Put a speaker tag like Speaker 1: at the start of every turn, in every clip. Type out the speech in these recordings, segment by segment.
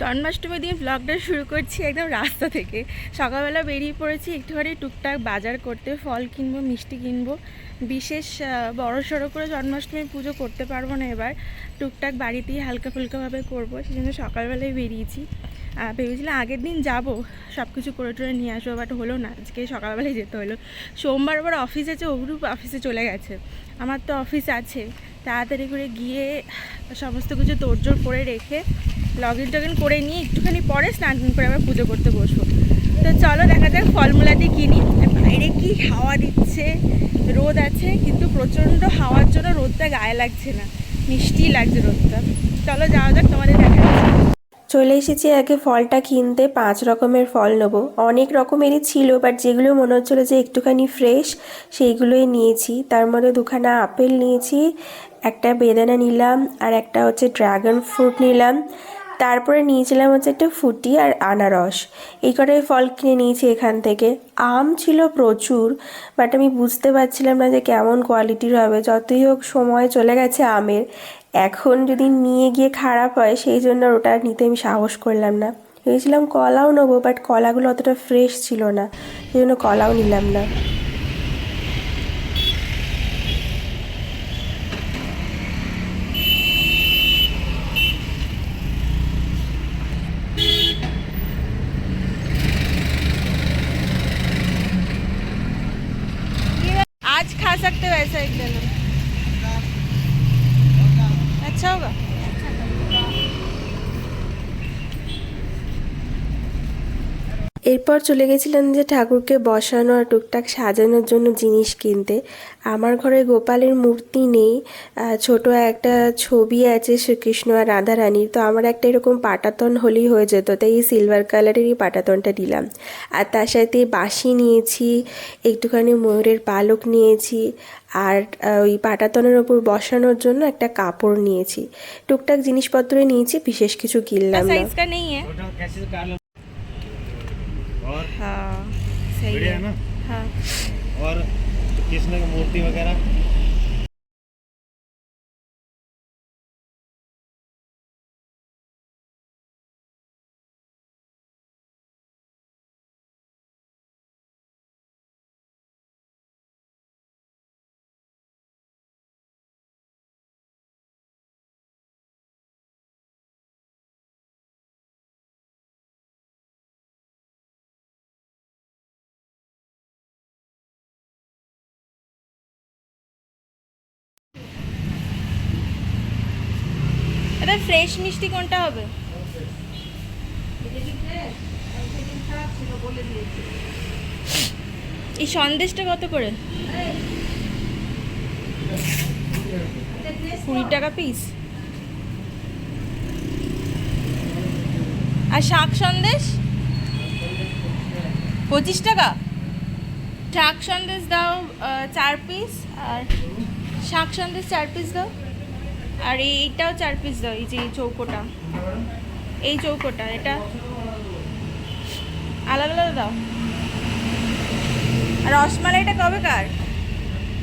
Speaker 1: জন্মাষ্টমীর দিন ব্লগটা শুরু করছি একদম রাস্তা থেকে। সকালবেলা বেরিয়ে পড়েছি একটুখানি টুকটাক বাজার করতে, ফল কিনবো, মিষ্টি কিনবো। বিশেষ বড় সড়ো করে জন্মাষ্টমীর পুজো করতে পারবো না এবার, টুকটাক বাড়িতেই হালকা ফুলকাভাবে করবো, সেই জন্য সকালবেলায় বেরিয়েছি। ভেবেছিলাম আগের দিন যাবো, সব কিছু করে টোরে নিয়ে আসবো, বাট হলো না, আজকে সকালবেলায় যেতে হলো। সোমবার আবার অফিস আছে, অভিরূপ অফিসে চলে গেছে, আমার তো অফিস আছে। তাড়াতাড়ি করে গিয়ে সমস্ত কিছু তোড়জোড় করে রেখে লগ ইন টগ ইন করে নিয়ে একটুখানি পরে স্নান করে আবার পুজো করতে বসবো। তো চলো দেখা যাক ফলমূলাদি কিনি। বাইরে কি হাওয়া দিচ্ছে, রোদ আছে কিন্তু প্রচণ্ড হাওয়ার জন্য রোদটা গায়ে লাগছে না, মিষ্টি লাগছে রোদটা। চলো যাওয়া যাক, তোমাদের দেখা যাচ্ছে।
Speaker 2: চলে এসেছি আগে ফলটা কিনতে। 5 রকমের ফল নেবো, অনেক রকমেরই ছিল, বাট যেগুলো মনে হচ্ছিলো যে একটুখানি ফ্রেশ সেইগুলোই নিয়েছি। তার মধ্যে 2খানা আপেল নিয়েছি, একটা বেদানা নিলাম, আর একটা হচ্ছে ড্রাগন ফ্রুট নিলাম। তারপরে নিয়েছিলাম হচ্ছে একটা ফুটি আর আনারস। এই কটাই ফল কিনে নিয়েছি এখান থেকে। আম ছিল প্রচুর, বাট আমি বুঝতে পারছিলাম না যে কেমন কোয়ালিটির হবে। যতই হোক সময় চলে গেছে আমের, এখন যদি নিয়ে গিয়ে খারাপ হয় সেই জন্য ওটা নিতে আমি সাহস করলাম না। ভেবেছিলাম কলাও নেবো, বাট কলাগুলো অতটা ফ্রেশ ছিল না, সেই জন্য কলাও নিলাম না।
Speaker 1: आज खा सकते हो ऐसा एक दिन, अच्छा होगा।
Speaker 2: এরপর চলে গেছিলাম যে ঠাকুরকে বসানো আর টুকটাক সাজানোর জন্য জিনিস কিনতে। আমার ঘরে গোপালের মূর্তি নেই, ছোট একটা ছবি আছে শ্রীকৃষ্ণ আর রাধারানীর। তো আমার একটা এরকম পাটাতন হলেই হয়ে যেত, তাই এই সিলভার কালারেরই পাটাতনটা নিলাম। আর তার সাথে বাঁশি নিয়েছি, একটুখানি ময়ূরের পালক নিয়েছি, আর ওই পাটাতনের ওপর বসানোর জন্য একটা কাপড় নিয়েছি। টুকটাক জিনিসপত্রই নিয়েছি, বিশেষ কিছু কিনলাম না।
Speaker 1: साइज का नहीं है।
Speaker 3: और
Speaker 1: हाँ सही
Speaker 3: बढ़िया
Speaker 1: है
Speaker 3: है ना।
Speaker 1: हाँ।
Speaker 3: और कृष्ण की मूर्ति वगैरह
Speaker 1: এটা ফ্রেশ মিষ্টি কোনটা হবে? এই সন্দেশটা কত করে? 20 টাকা পিস। আর শাক সন্দেশ 25 টাকা। শাক সন্দেশ দাও 4 পিস, আর শাক সন্দেশ 4 পিস দাও, আর এইটাও 4 পিস দাও। এই যে এই চৌকোটা, এই চৌকোটা, এটা আলাদা আলাদা দাও। আর রসমালাইটা কবে কার?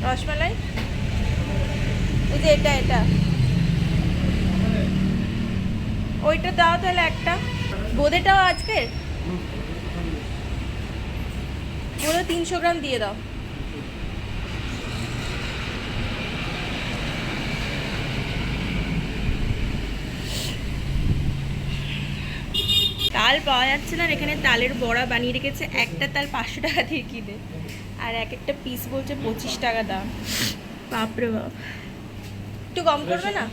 Speaker 1: রসমালাই ওই যে এটা এটা ওইটা দাও তাহলে একটা। বোঁদেটাও আজকে বোঁদে 300 গ্রাম দিয়ে দাও। তাল পাওয়া যাচ্ছে না এখানে, তালের বড়া বানিয়ে রেখেছে, একটা তাল 500 টাকা দিয়ে কিনে, আর এক একটা পিস বলছে 25 টাকা দাম। বাপরে বাপ, একটু কম করবে না?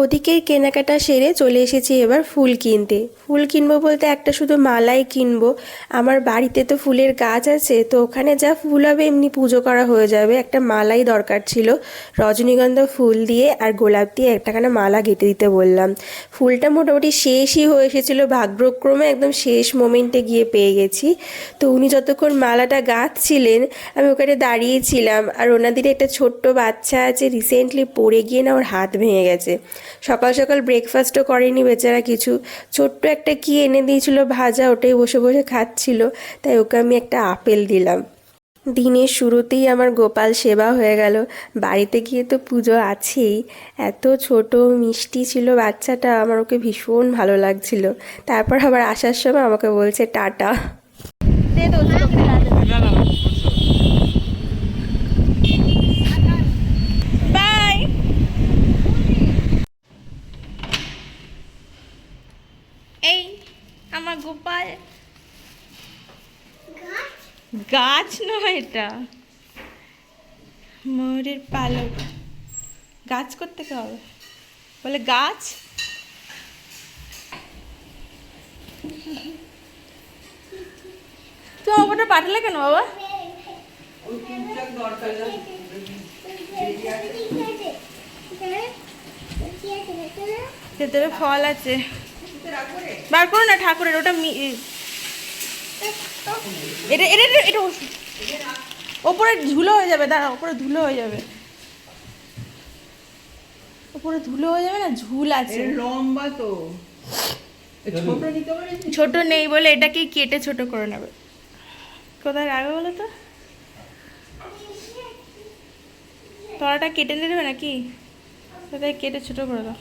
Speaker 2: ওদিকের কেনাকাটা সেরে চলে এসেছি এবার ফুল কিনতে। ফুল কিনবো বলতে একটা শুধু মালাই কিনবো। আমার বাড়িতে তো ফুলের গাছ আছে, তো ওখানে যা ফুল হবে এমনি পুজো করা হয়ে যাবে। একটা মালাই দরকার ছিল, রজনীগন্ধা ফুল দিয়ে আর গোলাপ দিয়ে একটাখানা মালা গেঁথে দিতে বললাম। ফুলটা মোটামুটি শেষই হয়ে এসেছিলো, ভাগ্যক্রমে একদম শেষ মোমেন্টে গিয়ে পেয়ে গেছি। তো উনি যতক্ষণ মালাটা গাঁথছিলেন আমি ওখানে দাঁড়িয়েছিলাম, আর ওনাদের একটা ছোট্ট বাচ্চা আছে, রিসেন্টলি পড়ে গিয়ে না ওর হাত ভেঙে গেছে। সকাল সকাল ব্রেকফাস্টও করেনি বেচারা কিছু, ছোট্ট একটা কি এনে দিয়েছিল ভাজা, ওটাই বসে বসে খাচ্ছিল, তাই ওকে আমি একটা আপেল দিলাম। দিনের শুরুতেই আমার গোপাল সেবা হয়ে গেল। বাড়িতে গিয়ে তো পুজো আছেই। এত ছোট মিষ্টি ছিল বাচ্চাটা, আমার ওকে ভীষণ ভালো লাগছিল। তারপর আবার আসার সময় আমাকে বলছে টাটা।
Speaker 1: দে দোস্ত লোককে রাজা
Speaker 3: ना ना ना
Speaker 1: বাই। এই আমার গোপাল, গাছ নয় এটা, ময়ূরের পালক। গাছ করতে হবে বলে গাছ। তুমি আমার ওটা পাঠালে কেন বাবা? ভেতরে ফল আছে, বার করো না ঠাকুরের ওটা এটা এটা এটা এটা ওপরে ধুলো হয়ে যাবে, দাঁড়া ওপরে ধুলো হয়ে যাবে, ওপরে ধুলো হয়ে যাবে না, ঝুল আছে
Speaker 4: লম্বা তো ছোট নিতে পারে।
Speaker 1: ছোট নেই বলে এটাকে কেটে ছোট করে নেবে। কোথায় রাখবে বলো তো? তলাটা কেটে নেবে নাকি? কোথায় কেটে ছোট করে দাও।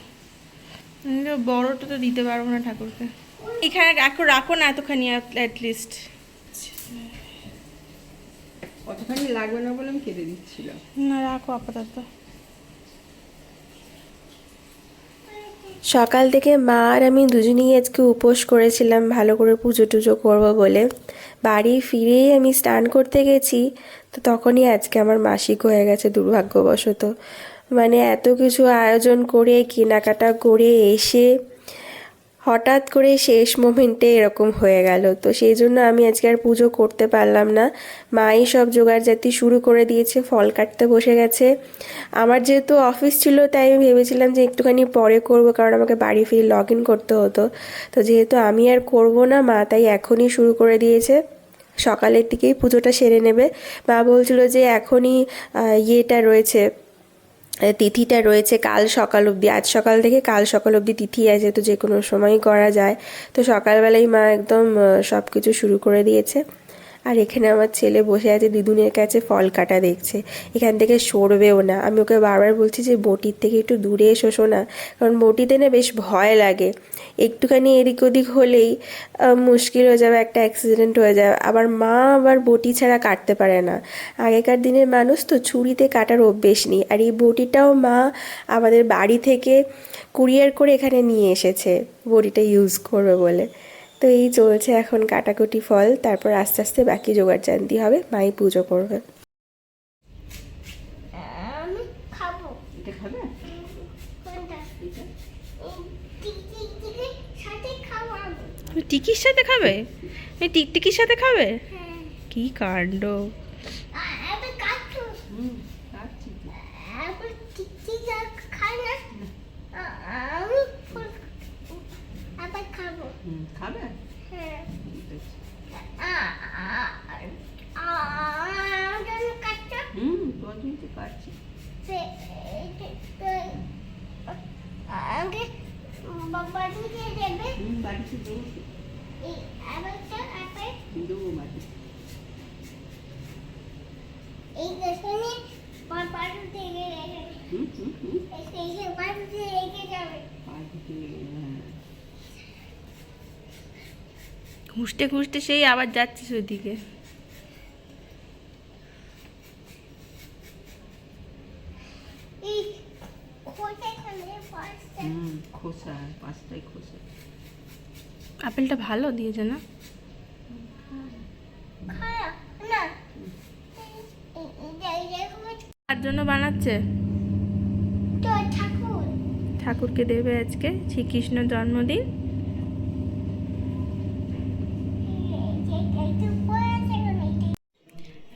Speaker 1: বড়টা তো দিতে পারবো না ঠাকুরকে। এখানে রাখো রাখো না এতখানি অ্যাটলিস্ট।
Speaker 4: অতখানি লাগবে না বলে আমি কেটে দিচ্ছিলাম।
Speaker 1: না রাখো আপাতত।
Speaker 2: সকাল থেকে মা আর আমি দুজনেই আজকে উপোস করেছিলাম ভালো করে পুজো টুজো করবো বলে। বাড়ি ফিরেই আমি স্নান করতে গেছি, তো তখনই আজকে আমার মাসিক হয়ে গেছে দুর্ভাগ্যবশত। মানে এত কিছু আয়োজন করে কেনাকাটা করে এসে হঠাৎ করে শেষ মোমেন্টে এরকম হয়ে গেল। তো সেই জন্য আমি আজকে আর পুজো করতে পারলাম না। মাই সব জোগাড়জাতি শুরু করে দিয়েছে, ফল কাটতে বসে গেছে। আমার যেহেতু অফিস ছিল তাই আমি ভেবেছিলাম যে একটুখানি পরে করব, কারণ আমাকে বাড়ি ফিরে লগ ইন করতে হতো। তো যেহেতু আমি আর করব না, মা তাই এখনই শুরু করে দিয়েছে। সকালের দিকেই পুজোটা সেরে নেবে। মা বলছিল যে এখনই ইয়েটা রয়েছে, তিথিটা রয়েছে কাল সকাল অবধি, আজ সকাল থেকে কাল সকাল অবধি তিথি আছে, তো যে কোনো সময়ই করা যায়। তো সকালবেলাই মা একদম সব কিছু শুরু করে দিয়েছে। আর এখানে আমার ছেলে বসে আছে দিদুনের কাছে ফল কাটা দেখছে, এখান থেকে সরবেও না। আমি ওকে বারবার বলছি যে বটির থেকে একটু দূরে এসো না, কারণ বটিতে না বেশ ভয় লাগে, একটুখানি এদিক ওদিক হলেই মুশকিল হয়ে যাবে, একটা অ্যাক্সিডেন্ট হয়ে যাবে। আবার মা আবার বটি ছাড়া কাটতে পারে না, আগেকার দিনের মানুষ তো ছুরিতে কাটার অভ্যেস নেই। আর এই বটিটাও মা আমাদের বাড়ি থেকে কুরিয়ার করে এখানে নিয়ে এসেছে বটিটা ইউজ করবে বলে। তো এই চলছে এখন কাটাকুটি ফল, তারপর আস্তে আস্তে বাকি জোগাড় জানতি হবে, মাই পুজো করবে।
Speaker 5: আমি খাবো
Speaker 4: এটা খাবে?
Speaker 5: কোনটা?
Speaker 4: এটা?
Speaker 5: টিকটিকির সাথে খাবো আমি।
Speaker 1: তুমি টিকির সাথে খাবে? এই টিকটিকির সাথে খাবে?
Speaker 5: হ্যাঁ।
Speaker 1: কি কাণ্ড!
Speaker 5: আমি কাটু।
Speaker 4: খাচ্ছি তো।
Speaker 5: আমি টিকটিক খাই না। আমি আবার খাবো।
Speaker 4: খাবে?
Speaker 5: হ্যাঁ।
Speaker 4: ঠিক আছে।
Speaker 5: আমার জন্য কাটছো?
Speaker 4: তোমার জন্য তো কাটছি।
Speaker 5: আমাকে বাড়ি দিয়ে দেবে?
Speaker 4: বাড়িতে দেবো তো।
Speaker 5: এই আবারটা আপে
Speaker 4: দেবো বাড়িতে।
Speaker 5: এই গাছনে বাড়ি দিয়ে রেখে এই বাড়ি দিয়ে রেখে যাবে।
Speaker 4: বাড়িতে
Speaker 1: ঘুষতে ঘুষতে সেই আবার যাচ্ছিস ওইদিকে।
Speaker 5: এই খোঁজে খালে পাঁচটা
Speaker 4: খোসা, 5টাই খোসা।
Speaker 1: আপেলটা ভালো দিয়েছে না?
Speaker 5: খারাপ না।
Speaker 1: তার জন্য বানাচ্ছে,
Speaker 5: তো ঠাকুর
Speaker 1: ঠাকুরকে দেবে আজকে, শ্রীকৃষ্ণ জন্মদিন।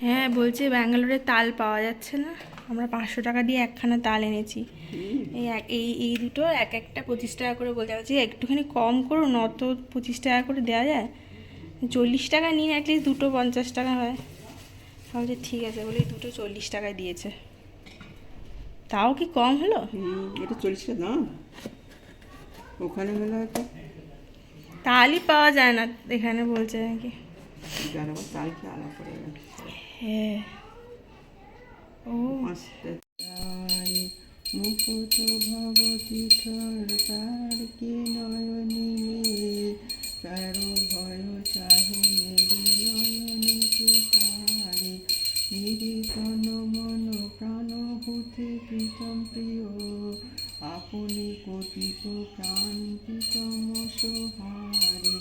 Speaker 1: হ্যাঁ বলছে ব্যাঙ্গালোরে তাল পাওয়া যাচ্ছে না, আমরা 500 টাকা দিয়ে একখানা তাল এনেছি। এই দুটো এক একটা 25 টাকা করে বলতে পারছি, একটুখানি কম করুন, অত 25 টাকা করে দেওয়া যায়? 40 টাকা নিন, অ্যাটলিস্ট দুটো 50 টাকা হয়। বলছে ঠিক আছে বলে এই দুটো 40 টাকায় দিয়েছে, তাও কি কম হলো?
Speaker 4: এটা 40 টাকা দাম, ওখানে হলে হয়তো
Speaker 1: তালই পাওয়া যায় না এখানে বলছে নাকি।
Speaker 4: জানো তাল কি আলাদা করে
Speaker 1: হ্যাঁ ও
Speaker 4: আস্তে তাই মুকুট ভগতি ঠর তার কি নয়নি কারো ভয় চাহে মেরে নয়নে কি তারে নিরিতন মন প্রাণ হুতে প্রীতম প্রিয় আপনি কতিত প্রাণ প্রীতম সোহারে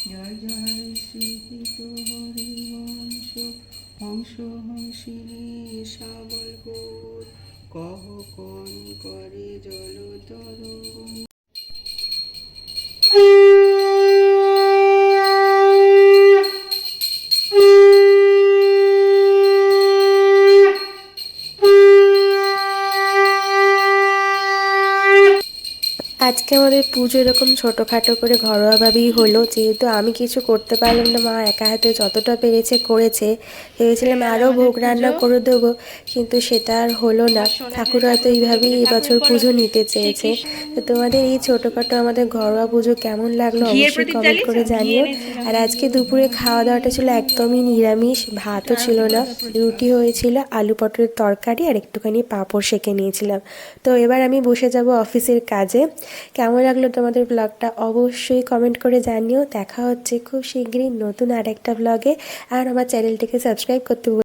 Speaker 4: জয় জয় শ্রীহিত হরিবংশ হংস হংসিনী শাবল গোর কহ কন করে জল তরঙ্গ
Speaker 2: আজকে আমাদের পুজো এরকম ছোটোখাটো করে ঘরোয়াভাবেই হলো, যেহেতু আমি কিছু করতে পারলাম না, মা একা হাতে যতটা পেরেছে করেছে। ভেবেছিলাম আরও ভোগ রান্না করে দেবো, কিন্তু সেটা আর হলো না। ঠাকুর হয়তো এইভাবেই এবছর পুজো নিতে চেয়েছে। তো তোমাদের এই ছোটোখাটো আমাদের ঘরোয়া পুজো কেমন লাগলো অবশ্যই কমেন্ট করে জানিও। আর আজকে দুপুরে খাওয়া দাওয়াটা ছিল একদমই নিরামিষ, ভাতও ছিল না, রুটি হয়েছিল, আলু পটলের তরকারি আর একটুখানি পাঁপড় সেঁকে নিয়েছিলাম। তো এবার আমি বসে যাব অফিসের কাজে। কেমন লাগলো তোমাদের ব্লগটা অবশ্যই কমেন্ট করে জানিও। দেখা হচ্ছে খুব শীঘ্রই নতুন আরেকটা ব্লগে। আর আমার চ্যানেলটিকে সাবস্ক্রাইব করতে